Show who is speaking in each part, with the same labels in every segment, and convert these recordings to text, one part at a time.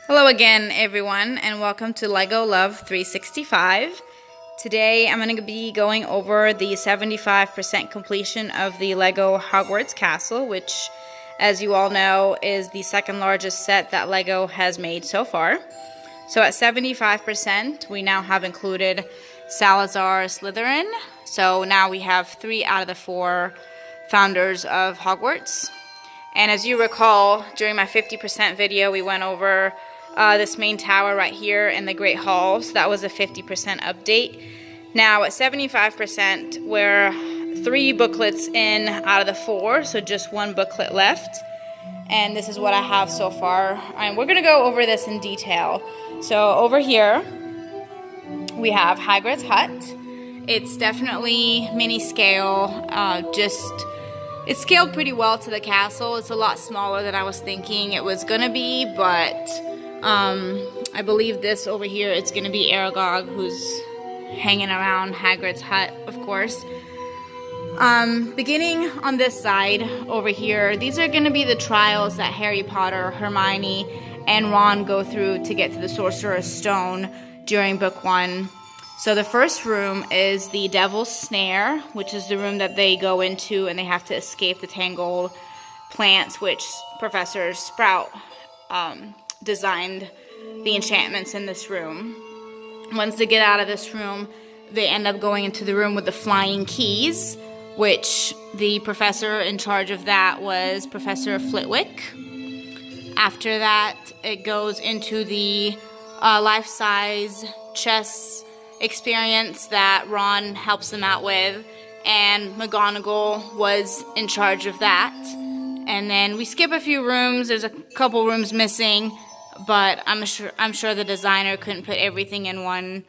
Speaker 1: Hello again, everyone, and welcome to LEGO Love 365. Today I'm going to be going over the 75% completion of the LEGO Hogwarts Castle, which, as you all know, is the second largest set that LEGO has made so far. So at 75%, we now have included Salazar Slytherin. So now we have 3 out of the 4 founders of Hogwarts. And as you recall, during my 50% video, we went over this main tower right here in the Great Hall. So that was a 50% update. Now at 75%, we're 3 booklets in out of the 4, so just 1 booklet left. And this is what I have so far. And we're going to go over this in detail. So over here, we have Hagrid's hut. It's definitely mini scale, it's scaled pretty well to the castle. It's a lot smaller than I was thinking it was going to be, but I believe this over here, it's going to be Aragog, who's hanging around Hagrid's hut, of course. Beginning on this side over here, these are going to be the trials that Harry Potter, Hermione, and Ron go through to get to the Sorcerer's Stone during book 1. So the first room is the Devil's Snare, which is the room that they go into and they have to escape the tangled plants, which Professor Sprout designed the enchantments in this room. Once they get out of this room, they end up going into the room with the flying keys, which the professor in charge of that was Professor Flitwick. After that, it goes into the life-size chess experience that Ron helps them out with, and McGonagall was in charge of that. And then we skip a few rooms. There's a couple rooms missing, but I'm sure the designer couldn't put everything in one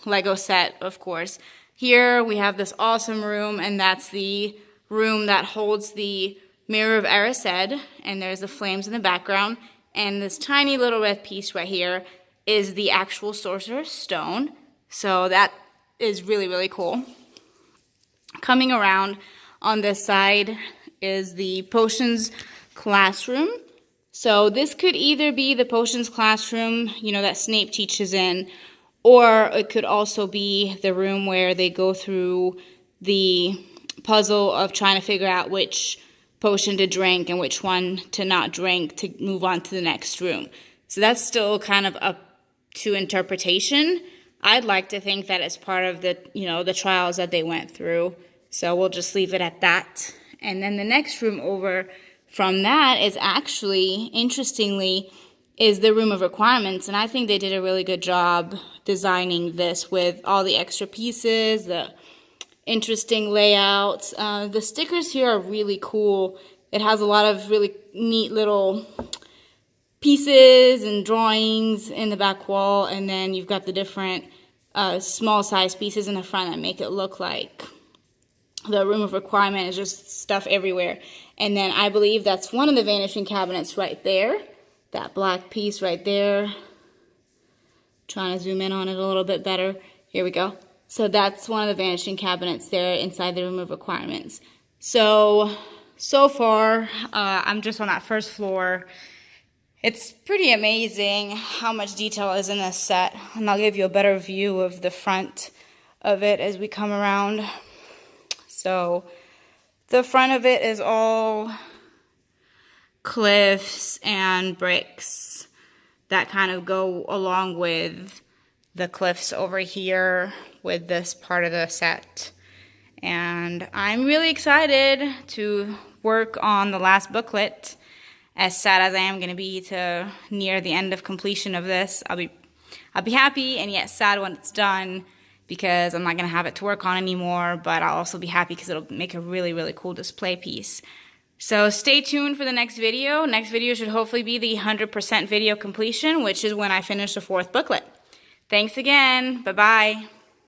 Speaker 1: Lego set, of course. Here we have this awesome room, and that's the room that holds the Mirror of Erised, and there's the flames in the background. And this tiny little red piece right here is the actual Sorcerer's Stone. So that is really, really cool. Coming around on this side is the Potions classroom. So this could either be the Potions classroom, you know, that Snape teaches in, or it could also be the room where they go through the puzzle of trying to figure out which potion to drink and which one to not drink to move on to the next room. So that's still kind of up to interpretation. I'd like to think that it's part of the, the trials that they went through. So we'll just leave it at that. And then the next room over from that is actually, interestingly, is the room of requirements. And I think they did a really good job designing this with all the extra pieces, the interesting layouts. The stickers here are really cool. It has a lot of really neat little pieces and drawings in the back wall, and then you've got the different small size pieces in the front that make it look like the room of requirement is just stuff everywhere. And then I believe that's one of the vanishing cabinets right there, that black piece right there. Trying to zoom in on it a little bit better. Here we go. So that's one of the vanishing cabinets there inside the room of requirements. So far, I'm just on that first floor. It's pretty amazing how much detail is in this set, and I'll give you a better view of the front of it as we come around. So the front of it is all cliffs and bricks that kind of go along with the cliffs over here with this part of the set. And I'm really excited to work on the last booklet. As sad as I am going to be to near the end of completion of this, I'll be happy and yet sad when it's done because I'm not going to have it to work on anymore, but I'll also be happy because it'll make a really, really cool display piece. So stay tuned for the next video. Next video should hopefully be the 100% video completion, which is when I finish the 4th booklet. Thanks again. Bye-bye.